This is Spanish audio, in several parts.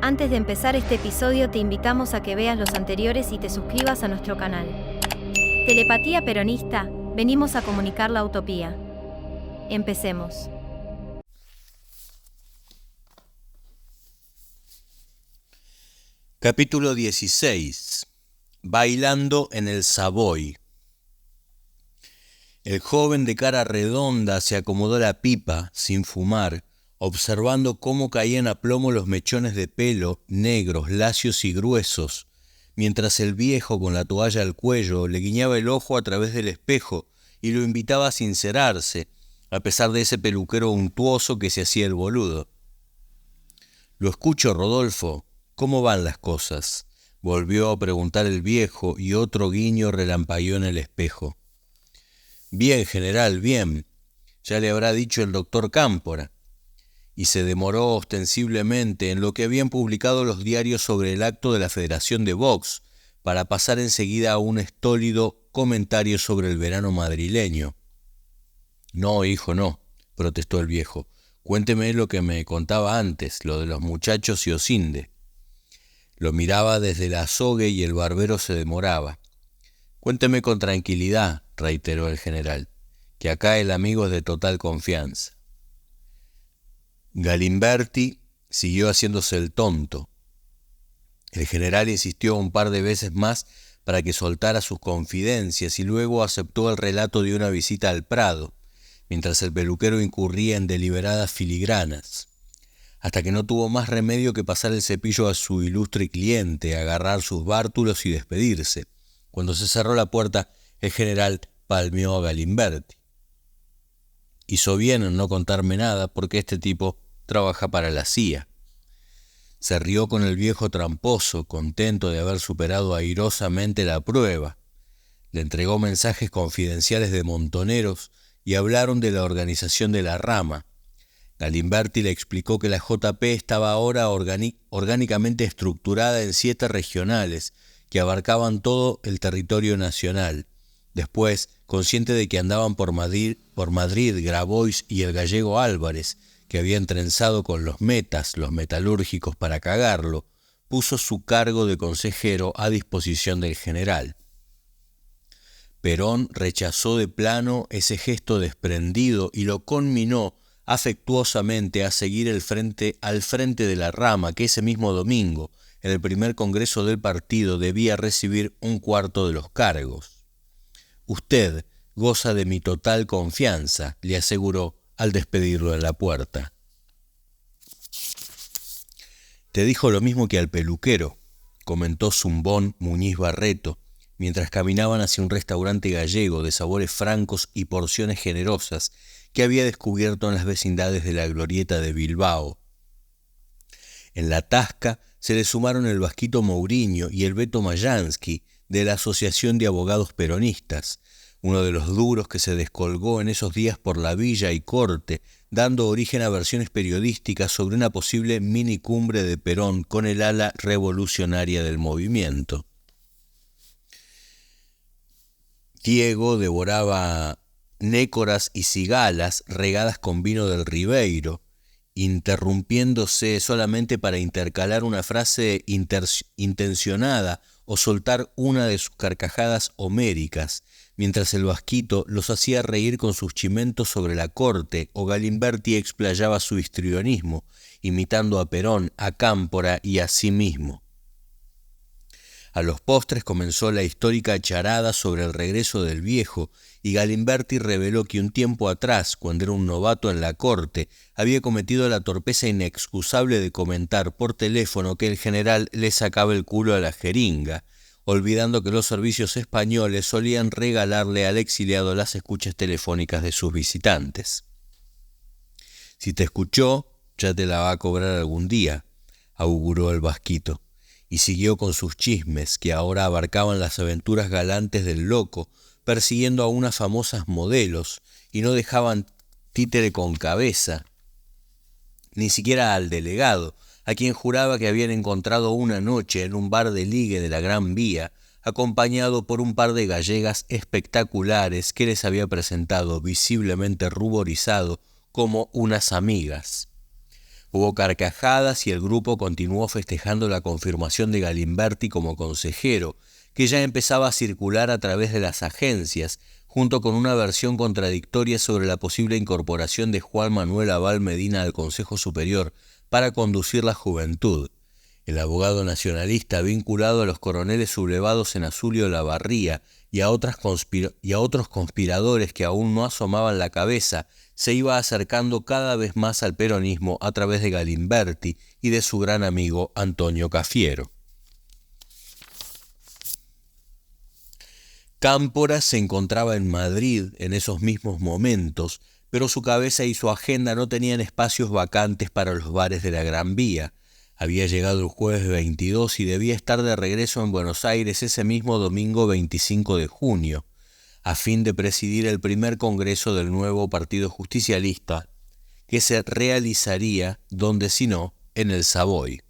Antes de empezar este episodio te invitamos a que veas los anteriores y te suscribas a nuestro canal. Telepatía Peronista, venimos a comunicar la utopía. Empecemos. Capítulo 16. Bailando en el Savoy. El joven de cara redonda se acomodó la pipa, sin fumar, observando cómo caían a plomo los mechones de pelo, negros, lacios y gruesos, mientras el viejo, con la toalla al cuello, le guiñaba el ojo a través del espejo y lo invitaba a sincerarse, a pesar de ese peluquero untuoso que se hacía el boludo. «Lo escucho, Rodolfo. ¿Cómo van las cosas?», volvió a preguntar el viejo, y otro guiño relampagueó en el espejo. «Bien, general, bien. Ya le habrá dicho el doctor Cámpora». Y se demoró ostensiblemente en lo que habían publicado los diarios sobre el acto de la Federación de Box, para pasar enseguida a un estólido comentario sobre el verano madrileño. «No, hijo, no», protestó el viejo. «Cuénteme lo que me contaba antes, lo de los muchachos y Osinde». Lo miraba desde la azogue y el barbero se demoraba. «Cuénteme con tranquilidad», reiteró el general, «que acá el amigo es de total confianza». Galimberti siguió haciéndose el tonto. El general insistió un par de veces más para que soltara sus confidencias y luego aceptó el relato de una visita al Prado, mientras el peluquero incurría en deliberadas filigranas, hasta que no tuvo más remedio que pasar el cepillo a su ilustre cliente, agarrar sus bártulos y despedirse. Cuando se cerró la puerta, el general palmeó a Galimberti. «Hizo bien en no contarme nada, porque este tipo trabaja para la CIA». Se rió con el viejo tramposo, contento de haber superado airosamente la prueba. Le entregó mensajes confidenciales de montoneros y hablaron de la organización de la rama. Galimberti le explicó que la JP estaba ahora orgánicamente estructurada en 7 regionales que abarcaban todo el territorio nacional. Después, consciente de que andaban por Madrid Grabois y el gallego Álvarez, que habían trenzado con los metalúrgicos para cagarlo, puso su cargo de consejero a disposición del general. Perón rechazó de plano ese gesto desprendido y lo conminó afectuosamente a seguir al frente de la rama, que ese mismo domingo, en el primer congreso del partido, debía recibir 1/4 de los cargos. «Usted goza de mi total confianza», le aseguró al despedirlo en la puerta. «Te dijo lo mismo que al peluquero», comentó Zumbón Muñiz Barreto, mientras caminaban hacia un restaurante gallego de sabores francos y porciones generosas que había descubierto en las vecindades de la Glorieta de Bilbao. En la tasca se le sumaron el Vasquito Mourinho y el Beto Mayansky de la Asociación de Abogados Peronistas, uno de los duros que se descolgó en esos días por la villa y corte, dando origen a versiones periodísticas sobre una posible minicumbre de Perón con el ala revolucionaria del movimiento. Diego devoraba nécoras y cigalas regadas con vino del Ribeiro, interrumpiéndose solamente para intercalar una frase intencionada o soltar una de sus carcajadas homéricas, mientras el Vasquito los hacía reír con sus chimentos sobre la corte, o Galimberti explayaba su histrionismo, imitando a Perón, a Cámpora y a sí mismo. A los postres comenzó la histórica charada sobre el regreso del viejo, y Galimberti reveló que un tiempo atrás, cuando era un novato en la corte, había cometido la torpeza inexcusable de comentar por teléfono que el general le sacaba el culo a la jeringa, olvidando que los servicios españoles solían regalarle al exiliado las escuchas telefónicas de sus visitantes. «Si te escuchó, ya te la va a cobrar algún día», auguró el Vasquito, y siguió con sus chismes, que ahora abarcaban las aventuras galantes del loco, persiguiendo a unas famosas modelos, y no dejaban títere con cabeza, ni siquiera al delegado, a quien juraba que habían encontrado una noche en un bar de ligue de la Gran Vía, acompañado por un par de gallegas espectaculares que les había presentado, visiblemente ruborizado, como unas amigas. Hubo carcajadas y el grupo continuó festejando la confirmación de Galimberti como consejero, que ya empezaba a circular a través de las agencias, junto con una versión contradictoria sobre la posible incorporación de Juan Manuel Abal Medina al Consejo Superior para conducir la juventud. El abogado nacionalista, vinculado a los coroneles sublevados en Azulio Olavarría y a otros conspiradores que aún no asomaban la cabeza, se iba acercando cada vez más al peronismo a través de Galimberti y de su gran amigo Antonio Cafiero. Cámpora se encontraba en Madrid en esos mismos momentos, pero su cabeza y su agenda no tenían espacios vacantes para los bares de la Gran Vía. Había llegado el jueves 22 y debía estar de regreso en Buenos Aires ese mismo domingo 25 de junio, a fin de presidir el primer congreso del nuevo Partido Justicialista, que se realizaría, donde si no, en el Savoy.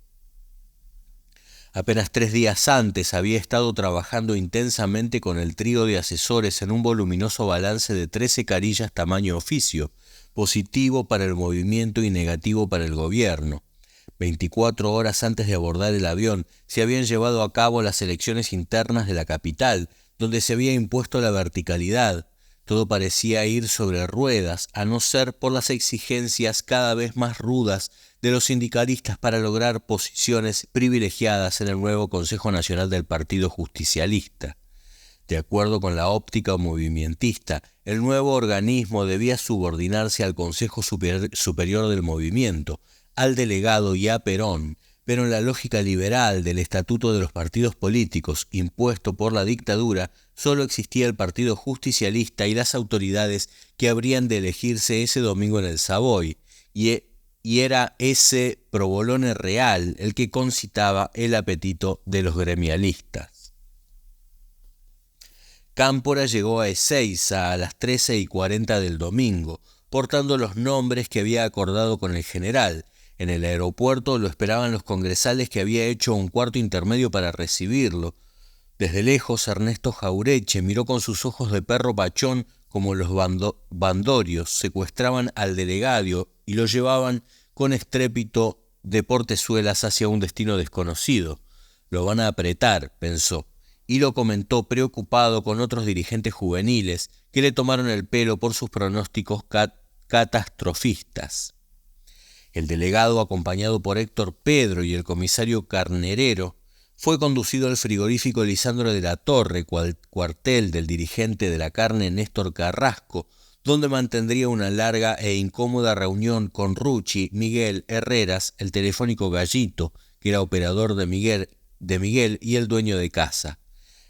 Apenas 3 días antes había estado trabajando intensamente con el trío de asesores en un voluminoso balance de 13 carillas tamaño oficio, positivo para el movimiento y negativo para el gobierno. 24 horas antes de abordar el avión se habían llevado a cabo las elecciones internas de la capital, donde se había impuesto la verticalidad. Todo parecía ir sobre ruedas, a no ser por las exigencias cada vez más rudas de los sindicalistas para lograr posiciones privilegiadas en el nuevo Consejo Nacional del Partido Justicialista. De acuerdo con la óptica movimentista, el nuevo organismo debía subordinarse al Consejo Superior del Movimiento, al delegado y a Perón, pero en la lógica liberal del estatuto de los partidos políticos impuesto por la dictadura, solo existía el Partido Justicialista y las autoridades que habrían de elegirse ese domingo en el Savoy, y era ese provolone real el que concitaba el apetito de los gremialistas. Cámpora llegó a Ezeiza a las 13:40 del domingo, portando los nombres que había acordado con el general. En el aeropuerto lo esperaban los congresales que había hecho un cuarto intermedio para recibirlo. Desde lejos Ernesto Jaureche miró con sus ojos de perro pachón como los bandorios secuestraban al delegado y lo llevaban con estrépito de portezuelas hacia un destino desconocido. Lo van a apretar, pensó, y lo comentó preocupado con otros dirigentes juveniles que le tomaron el pelo por sus pronósticos catastrofistas. El delegado, acompañado por Héctor Pedro y el comisario Carnerero, fue conducido al frigorífico Lisandro de la Torre, cuartel del dirigente de la carne Néstor Carrasco, donde mantendría una larga e incómoda reunión con Rucci, Miguel, Herreras, el telefónico Gallito, que era operador de Miguel y el dueño de casa.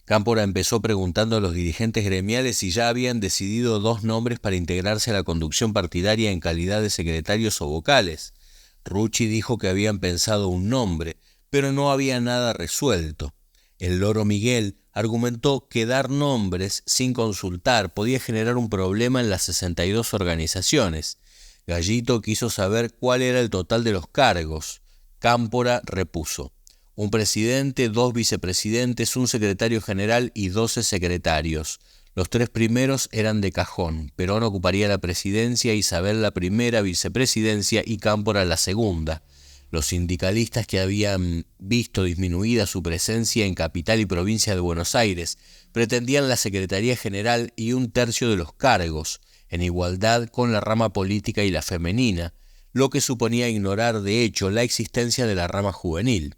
Cámpora empezó preguntando a los dirigentes gremiales si ya habían decidido 2 nombres para integrarse a la conducción partidaria en calidad de secretarios o vocales. Rucci dijo que habían pensado un nombre, pero no había nada resuelto. El loro Miguel argumentó que dar nombres sin consultar podía generar un problema en las 62 organizaciones. Gallito quiso saber cuál era el total de los cargos. Cámpora repuso: un presidente, 2 vicepresidentes, un secretario general y 12 secretarios. Los 3 primeros eran de cajón. Perón ocuparía la presidencia, Isabel la primera vicepresidencia y Cámpora la segunda. Los sindicalistas que habían visto disminuida su presencia en capital y provincia de Buenos Aires pretendían la Secretaría General y 1/3 de los cargos, en igualdad con la rama política y la femenina, lo que suponía ignorar de hecho la existencia de la rama juvenil.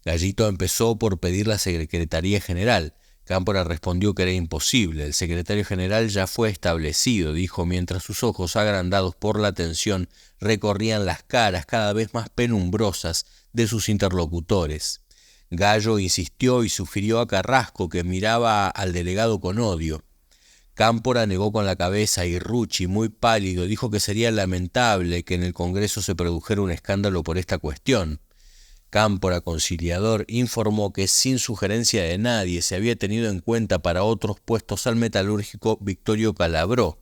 Gallito empezó por pedir la Secretaría General. Cámpora respondió que era imposible. El secretario general ya fue establecido, dijo, mientras sus ojos, agrandados por la tensión, recorrían las caras cada vez más penumbrosas de sus interlocutores. Gallo insistió y sugirió a Carrasco, que miraba al delegado con odio. Cámpora negó con la cabeza y Rucci, muy pálido, dijo que sería lamentable que en el Congreso se produjera un escándalo por esta cuestión. Cámpora, conciliador, informó que sin sugerencia de nadie se había tenido en cuenta para otros puestos al metalúrgico Victorio Calabró.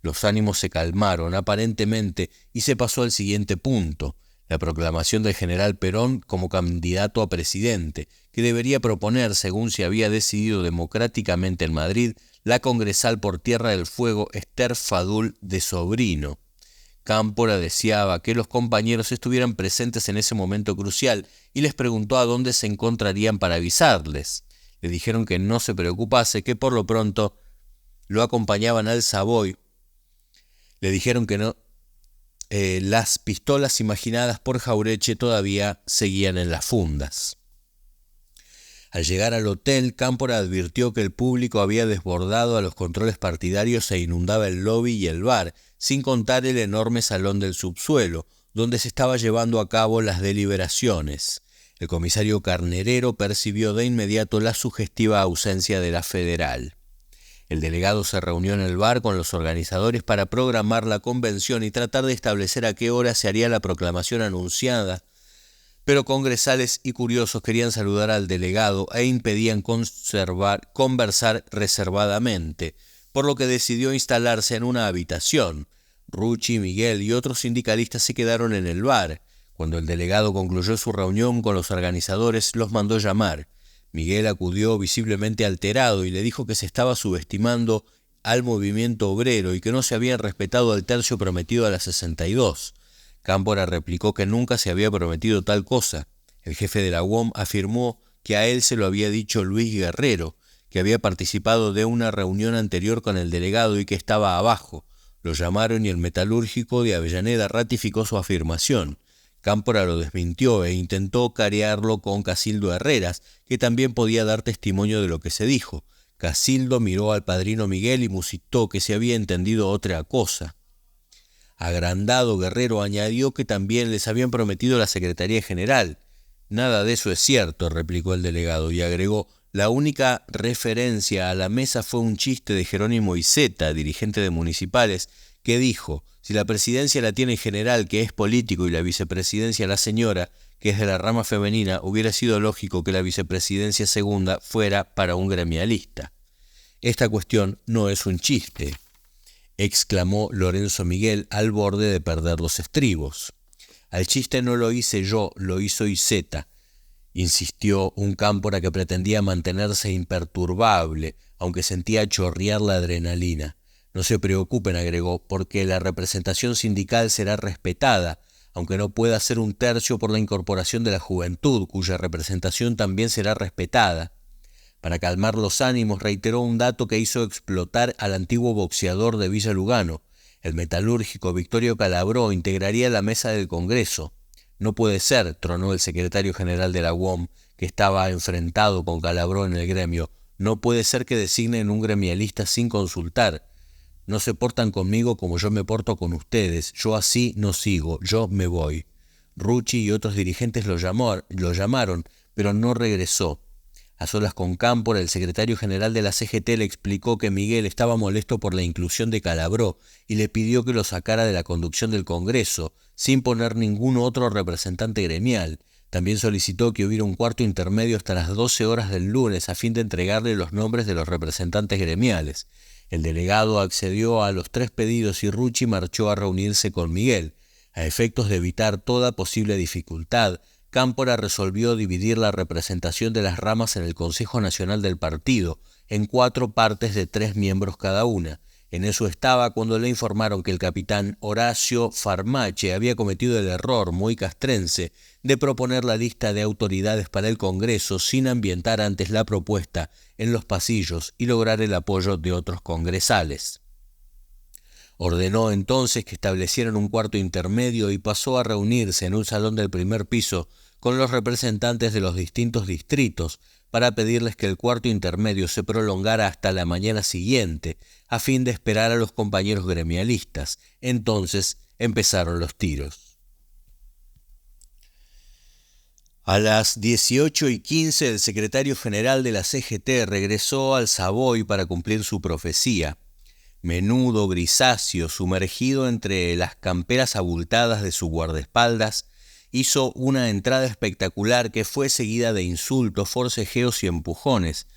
Los ánimos se calmaron aparentemente y se pasó al siguiente punto: la proclamación del general Perón como candidato a presidente, que debería proponer, según se había decidido democráticamente en Madrid, la congresal por Tierra del Fuego Esther Fadul de Sobrino. Cámpora deseaba que los compañeros estuvieran presentes en ese momento crucial y les preguntó a dónde se encontrarían para avisarles. Le dijeron que no se preocupase, que por lo pronto lo acompañaban al Savoy. Le dijeron que no, las pistolas imaginadas por Jauretche todavía seguían en las fundas. Al llegar al hotel, Cámpora advirtió que el público había desbordado a los controles partidarios e inundaba el lobby y el bar, sin contar el enorme salón del subsuelo, donde se estaba llevando a cabo las deliberaciones. El comisario Carnerero percibió de inmediato la sugestiva ausencia de la federal. El delegado se reunió en el bar con los organizadores para programar la convención y tratar de establecer a qué hora se haría la proclamación anunciada, pero congresales y curiosos querían saludar al delegado e impedían conversar reservadamente, por lo que decidió instalarse en una habitación. Rucci, Miguel y otros sindicalistas se quedaron en el bar. Cuando el delegado concluyó su reunión con los organizadores, los mandó llamar. Miguel acudió visiblemente alterado y le dijo que se estaba subestimando al movimiento obrero y que no se habían respetado el tercio prometido a las 62. Cámpora replicó que nunca se había prometido tal cosa. El jefe de la UOM afirmó que a él se lo había dicho Luis Guerrero, que había participado de una reunión anterior con el delegado y que estaba abajo. Lo llamaron y el metalúrgico de Avellaneda ratificó su afirmación. Cámpora lo desmintió e intentó carearlo con Casildo Herreras, que también podía dar testimonio de lo que se dijo. Casildo miró al padrino Miguel y musitó que se había entendido otra cosa. Agrandado, Guerrero añadió que también les habían prometido la Secretaría General. Nada de eso es cierto, replicó el delegado, y agregó: la única referencia a la mesa fue un chiste de Jerónimo Iceta, dirigente de Municipales, que dijo: si la presidencia la tiene el general, que es político, y la vicepresidencia la señora, que es de la rama femenina, hubiera sido lógico que la vicepresidencia segunda fuera para un gremialista. Esta cuestión no es un chiste, exclamó Lorenzo Miguel al borde de perder los estribos. Al chiste no lo hice yo, lo hizo Iceta, insistió un Cámpora que pretendía mantenerse imperturbable, aunque sentía chorrear la adrenalina. No se preocupen, agregó, porque la representación sindical será respetada, aunque no pueda ser un tercio por la incorporación de la juventud, cuya representación también será respetada. Para calmar los ánimos, reiteró un dato que hizo explotar al antiguo boxeador de Villa Lugano. El metalúrgico Victorio Calabró integraría la mesa del Congreso. No puede ser, tronó el secretario general de la UOM, que estaba enfrentado con Calabró en el gremio. No puede ser que designen un gremialista sin consultar. No se portan conmigo como yo me porto con ustedes. Yo así no sigo, yo me voy. Rucci y otros dirigentes lo llamaron, pero no regresó. A solas con Cámpora, el secretario general de la CGT le explicó que Miguel estaba molesto por la inclusión de Calabró y le pidió que lo sacara de la conducción del Congreso, sin poner ningún otro representante gremial. También solicitó que hubiera un cuarto intermedio hasta las 12 horas del lunes a fin de entregarle los nombres de los representantes gremiales. El delegado accedió a los 3 pedidos y Rucci marchó a reunirse con Miguel. A efectos de evitar toda posible dificultad, Cámpora resolvió dividir la representación de las ramas en el Consejo Nacional del Partido, en 4 partes de 3 miembros cada una. En eso estaba cuando le informaron que el capitán Horacio Farmache había cometido el error muy castrense de proponer la lista de autoridades para el Congreso sin ambientar antes la propuesta en los pasillos y lograr el apoyo de otros congresales. Ordenó entonces que establecieran un cuarto intermedio y pasó a reunirse en un salón del primer piso con los representantes de los distintos distritos para pedirles que el cuarto intermedio se prolongara hasta la mañana siguiente, a fin de esperar a los compañeros gremialistas. Entonces empezaron los tiros. A las 18:15 el secretario general de la CGT regresó al Savoy para cumplir su profecía. Menudo, grisáceo, sumergido entre las camperas abultadas de su guardaespaldas, hizo una entrada espectacular que fue seguida de insultos, forcejeos y empujones.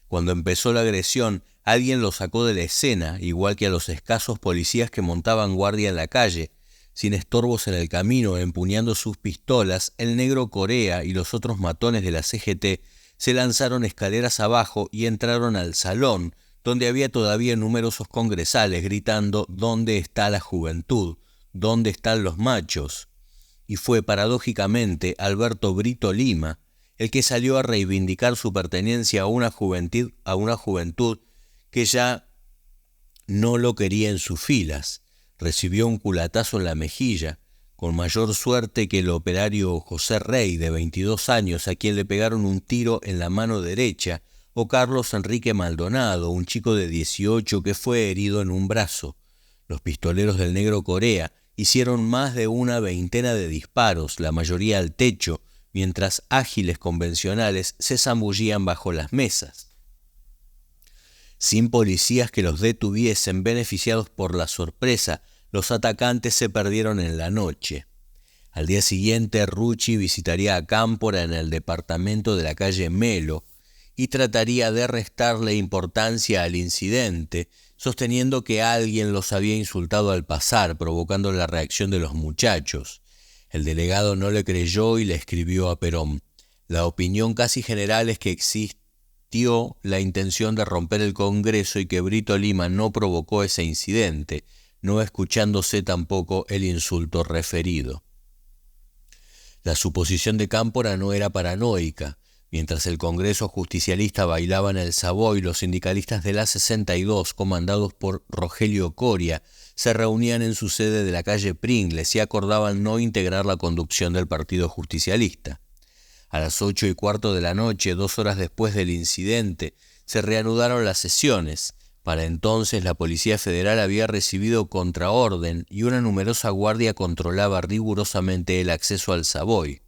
Cuando empezó la agresión, alguien lo sacó de la escena, igual que a los escasos policías que montaban guardia en la calle. Sin estorbos en el camino, empuñando sus pistolas, el negro Corea y los otros matones de la CGT se lanzaron escaleras abajo y entraron al salón, donde había todavía numerosos congresales gritando «¿Dónde está la juventud?». ¿Dónde están los machos? Y fue paradójicamente Alberto Brito Lima el que salió a reivindicar su pertenencia a una juventud que ya no lo quería en sus filas. Recibió un culatazo en la mejilla, con mayor suerte que el operario José Rey, de 22 años, a quien le pegaron un tiro en la mano derecha, o Carlos Enrique Maldonado, un chico de 18 que fue herido en un brazo. Los pistoleros del Negro Corea hicieron más de una veintena de disparos, la mayoría al techo, mientras ágiles convencionales se zambullían bajo las mesas. Sin policías que los detuviesen, beneficiados por la sorpresa, los atacantes se perdieron en la noche. Al día siguiente, Rucci visitaría a Cámpora en el departamento de la calle Melo y trataría de restarle importancia al incidente, sosteniendo que alguien los había insultado al pasar, provocando la reacción de los muchachos. El delegado no le creyó y le escribió a Perón: la opinión casi general es que existió la intención de romper el Congreso y que Brito Lima no provocó ese incidente, no escuchándose tampoco el insulto referido. La suposición de Cámpora no era paranoica. Mientras el Congreso justicialista bailaba en el Savoy, los sindicalistas de la 62, comandados por Rogelio Coria, se reunían en su sede de la calle Pringles y acordaban no integrar la conducción del Partido Justicialista. A las 8:15 de la noche, 2 horas después del incidente, se reanudaron las sesiones. Para entonces la Policía Federal había recibido contraorden y una numerosa guardia controlaba rigurosamente el acceso al Savoy.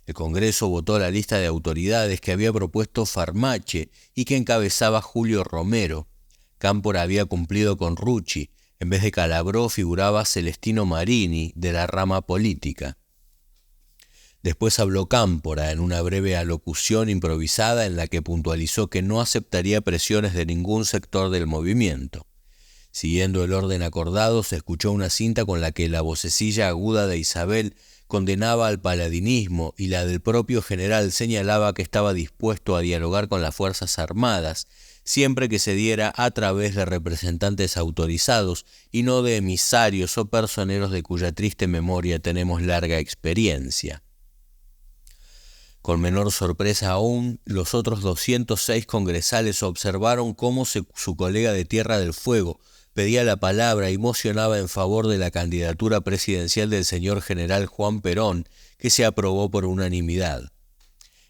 El Congreso votó la lista de autoridades que había propuesto Farmache y que encabezaba Julio Romero. Cámpora había cumplido con Rucci. En vez de Calabró figuraba Celestino Marini, de la rama política. Después habló Cámpora en una breve alocución improvisada en la que puntualizó que no aceptaría presiones de ningún sector del movimiento. Siguiendo el orden acordado, se escuchó una cinta con la que la vocecilla aguda de Isabel condenaba al paladinismo y la del propio general señalaba que estaba dispuesto a dialogar con las Fuerzas Armadas, siempre que se diera a través de representantes autorizados y no de emisarios o personeros de cuya triste memoria tenemos larga experiencia. Con menor sorpresa aún, los otros 206 congresales observaron cómo su colega de Tierra del Fuego pedía la palabra y mocionaba en favor de la candidatura presidencial del señor general Juan Perón, que se aprobó por unanimidad.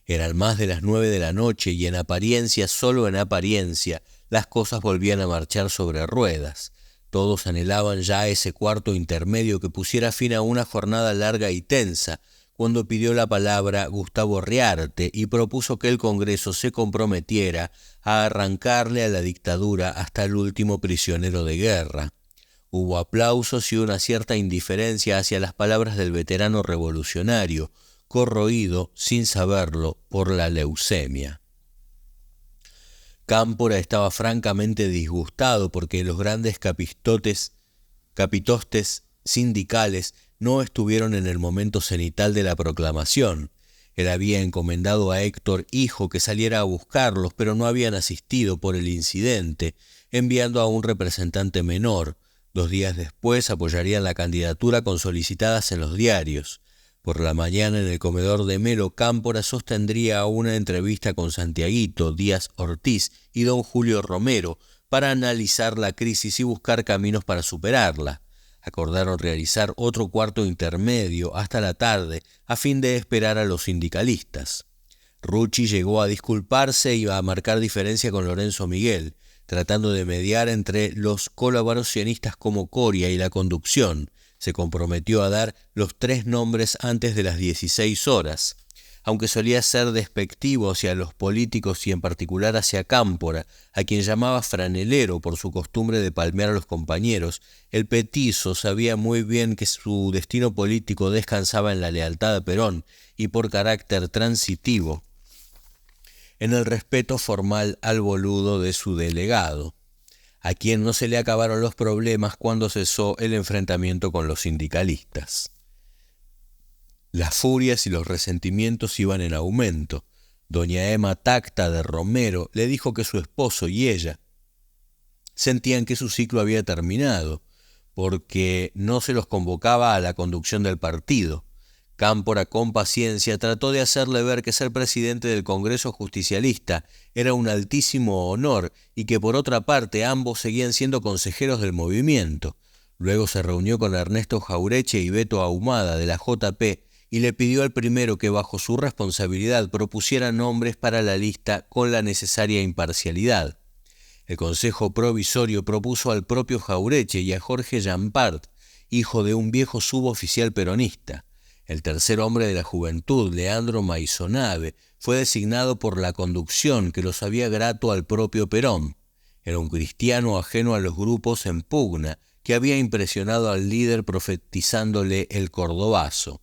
Eran más de las 9 de la noche y en apariencia, solo en apariencia, las cosas volvían a marchar sobre ruedas. Todos anhelaban ya ese cuarto intermedio que pusiera fin a una jornada larga y tensa, cuando pidió la palabra Gustavo Riarte y propuso que el Congreso se comprometiera a arrancarle a la dictadura hasta el último prisionero de guerra. Hubo aplausos y una cierta indiferencia hacia las palabras del veterano revolucionario, corroído, sin saberlo, por la leucemia. Cámpora estaba francamente disgustado porque los grandes capitostes sindicales no estuvieron en el momento cenital de la proclamación. Él había encomendado a Héctor Hijo que saliera a buscarlos, pero no habían asistido por el incidente, enviando a un representante menor. 2 días después apoyarían la candidatura con solicitadas en los diarios. Por la mañana en el comedor de Melo, Cámpora sostendría una entrevista con Santiaguito, Díaz Ortiz y don Julio Romero para analizar la crisis y buscar caminos para superarla. Acordaron realizar otro cuarto intermedio hasta la tarde a fin de esperar a los sindicalistas. Rucci llegó a disculparse y a marcar diferencia con Lorenzo Miguel, tratando de mediar entre los colaboracionistas como Coria y la conducción. Se comprometió a dar los 3 nombres antes de las 16 horas. Aunque solía ser despectivo hacia los políticos y en particular hacia Cámpora, a quien llamaba franelero por su costumbre de palmear a los compañeros, el petizo sabía muy bien que su destino político descansaba en la lealtad a Perón y por carácter transitivo en el respeto formal al boludo de su delegado, a quien no se le acabaron los problemas cuando cesó el enfrentamiento con los sindicalistas. Las furias y los resentimientos iban en aumento. Doña Emma Tacta de Romero le dijo que su esposo y ella sentían que su ciclo había terminado. porque no se los convocaba a la conducción del partido. Cámpora, con paciencia, trató de hacerle ver que ser presidente del Congreso Justicialista era un altísimo honor y que por otra parte ambos seguían siendo consejeros del movimiento. Luego se reunió con Ernesto Jaureche y Beto Ahumada de la JP y le pidió al primero que bajo su responsabilidad propusiera nombres para la lista con la necesaria imparcialidad. El Consejo Provisorio propuso al propio Jaureche y a Jorge Jampart, hijo de un viejo suboficial peronista. El tercer hombre de la juventud, Leandro Maisonave, fue designado por la conducción que lo sabía grato al propio Perón. Era un cristiano ajeno a los grupos en pugna, que había impresionado al líder profetizándole el cordobazo.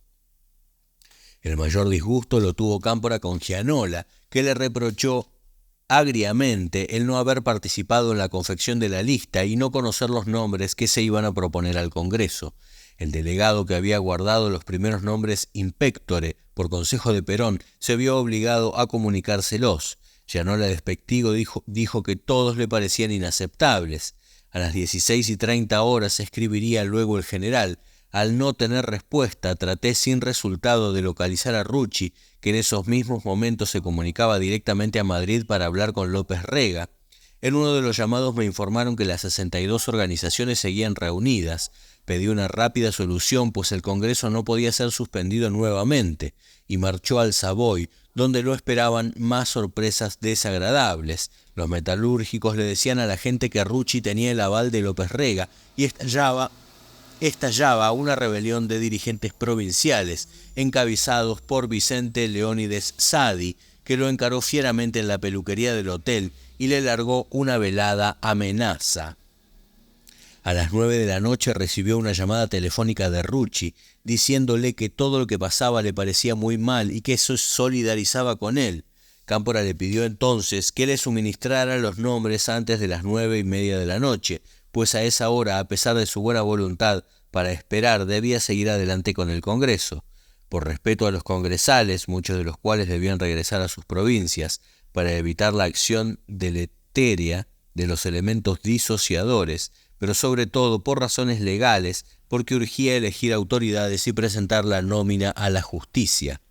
El mayor disgusto lo tuvo Cámpora con Gianola, que le reprochó agriamente el no haber participado en la confección de la lista y no conocer los nombres que se iban a proponer al Congreso. El delegado que había guardado los primeros nombres in pectore por consejo de Perón se vio obligado a comunicárselos. Gianola despectivo dijo que todos le parecían inaceptables. A las 16:30 escribiría luego el general: al no tener respuesta, traté sin resultado de localizar a Rucci, que en esos mismos momentos se comunicaba directamente a Madrid para hablar con López Rega. En uno de los llamados me informaron que las 62 organizaciones seguían reunidas. Pedí una rápida solución, pues el Congreso no podía ser suspendido nuevamente, y marchó al Savoy, donde lo esperaban más sorpresas desagradables. Los metalúrgicos le decían a la gente que Rucci tenía el aval de López Rega, y estallaba una rebelión de dirigentes provinciales, encabezados por Vicente Leónides Sadi, que lo encaró fieramente en la peluquería del hotel y le largó una velada amenaza. A las 9 de la noche recibió una llamada telefónica de Rucci, diciéndole que todo lo que pasaba le parecía muy mal y que se solidarizaba con él. Cámpora le pidió entonces que le suministrara los nombres antes de las 9:30 de la noche, pues a esa hora, a pesar de su buena voluntad para esperar, debía seguir adelante con el Congreso. Por respeto a los congresales, muchos de los cuales debían regresar a sus provincias, para evitar la acción deletérea de los elementos disociadores, pero sobre todo por razones legales, porque urgía elegir autoridades y presentar la nómina a la justicia.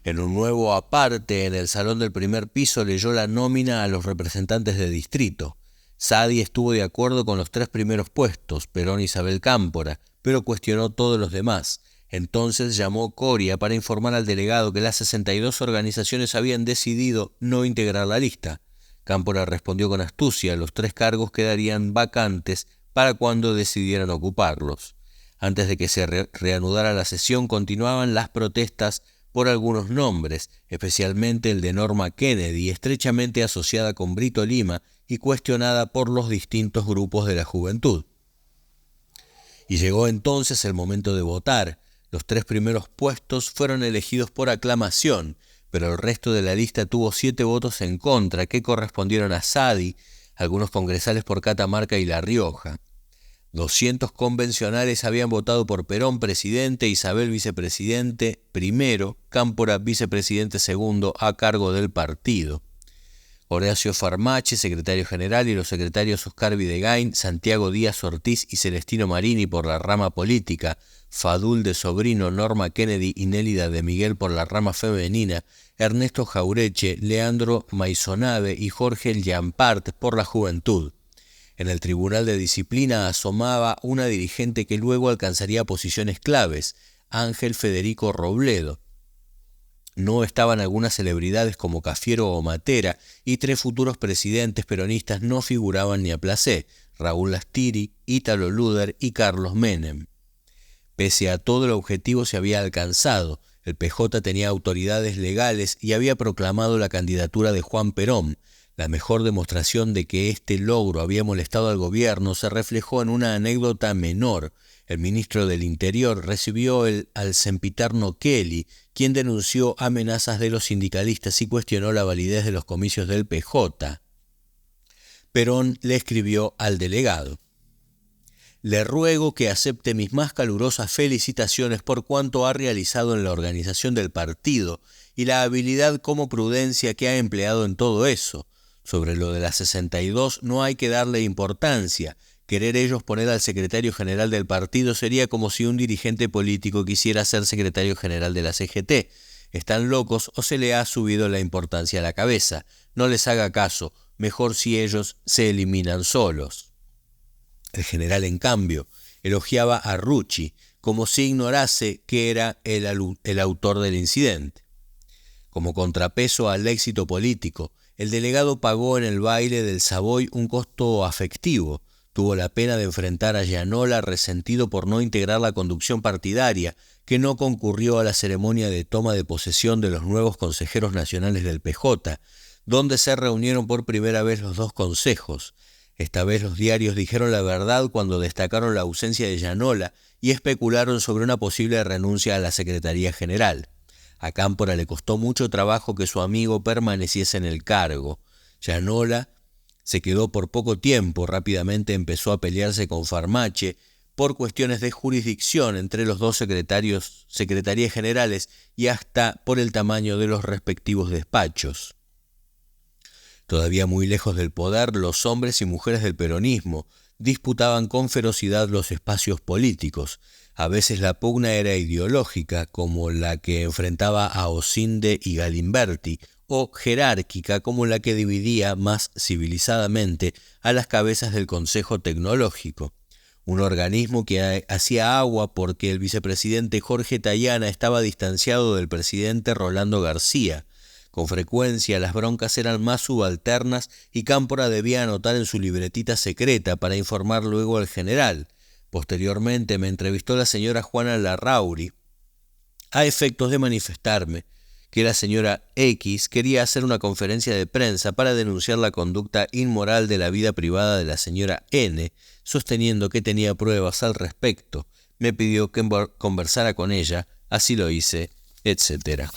En un nuevo aparte en el salón del primer piso leyó la nómina a los representantes de distrito. Sadi estuvo de acuerdo con los 3 primeros puestos, Perón y Isabel Cámpora, pero cuestionó todos los demás. Entonces llamó Coria para informar al delegado que las 62 organizaciones habían decidido no integrar la lista. Cámpora respondió con astucia: los 3 cargos quedarían vacantes para cuando decidieran ocuparlos. Antes de que se reanudara la sesión, continuaban las protestas por algunos nombres, especialmente el de Norma Kennedy, estrechamente asociada con Brito Lima y cuestionada por los distintos grupos de la juventud. Y llegó entonces el momento de votar. Los 3 primeros puestos fueron elegidos por aclamación, pero el resto de la lista tuvo 7 votos en contra, que correspondieron a Sadi, algunos congresales por Catamarca y La Rioja. 200 convencionales habían votado por Perón presidente, Isabel vicepresidente primero, Cámpora vicepresidente segundo a cargo del partido. Horacio Farmache, secretario general, y los secretarios Oscar Videgain, Santiago Díaz Ortiz y Celestino Marini por la rama política, Fadul de Sobrino, Norma Kennedy y Nélida de Miguel por la rama femenina, Ernesto Jaureche, Leandro Maisonave y Jorge Jampart por la juventud. En el Tribunal de Disciplina asomaba una dirigente que luego alcanzaría posiciones claves, Ángel Federico Robledo. No estaban algunas celebridades como Cafiero o Matera, y 3 futuros presidentes peronistas no figuraban ni a placé: Raúl Lastiri, Ítalo Luder y Carlos Menem. Pese a todo, el objetivo se había alcanzado. El PJ tenía autoridades legales y había proclamado la candidatura de Juan Perón. La mejor demostración de que este logro había molestado al gobierno se reflejó en una anécdota menor. El ministro del Interior recibió al sempiterno Kelly, quien denunció amenazas de los sindicalistas y cuestionó la validez de los comicios del PJ. Perón le escribió al delegado: le ruego que acepte mis más calurosas felicitaciones por cuanto ha realizado en la organización del partido y la habilidad como prudencia que ha empleado en todo eso. Sobre lo de las 62 no hay que darle importancia. Querer ellos poner al secretario general del partido sería como si un dirigente político quisiera ser secretario general de la CGT. Están locos o se le ha subido la importancia a la cabeza. No les haga caso, mejor si ellos se eliminan solos. El general, en cambio, elogiaba a Rucci, como si ignorase que era el autor del incidente. Como contrapeso al éxito político, el delegado pagó en el baile del Savoy un costo afectivo. Tuvo la pena de enfrentar a Gianola, resentido por no integrar la conducción partidaria, que no concurrió a la ceremonia de toma de posesión de los nuevos consejeros nacionales del PJ, donde se reunieron por primera vez los dos consejos. Esta vez los diarios dijeron la verdad cuando destacaron la ausencia de Gianola y especularon sobre una posible renuncia a la Secretaría General. A Cámpora le costó mucho trabajo que su amigo permaneciese en el cargo. Gianola se quedó por poco tiempo, rápidamente empezó a pelearse con Farmache por cuestiones de jurisdicción entre los dos secretarías generales y hasta por el tamaño de los respectivos despachos. Todavía muy lejos del poder, los hombres y mujeres del peronismo disputaban con ferocidad los espacios políticos. A veces la pugna era ideológica, como la que enfrentaba a Osinde y Galimberti, o jerárquica, como la que dividía más civilizadamente a las cabezas del Consejo Tecnológico, un organismo que hacía agua porque el vicepresidente Jorge Tayana estaba distanciado del presidente Rolando García. Con frecuencia las broncas eran más subalternas y Cámpora debía anotar en su libretita secreta para informar luego al general. Posteriormente me entrevistó la señora Juana Larrauri a efectos de manifestarme que la señora X quería hacer una conferencia de prensa para denunciar la conducta inmoral de la vida privada de la señora N, sosteniendo que tenía pruebas al respecto. Me pidió que conversara con ella, así lo hice, etc.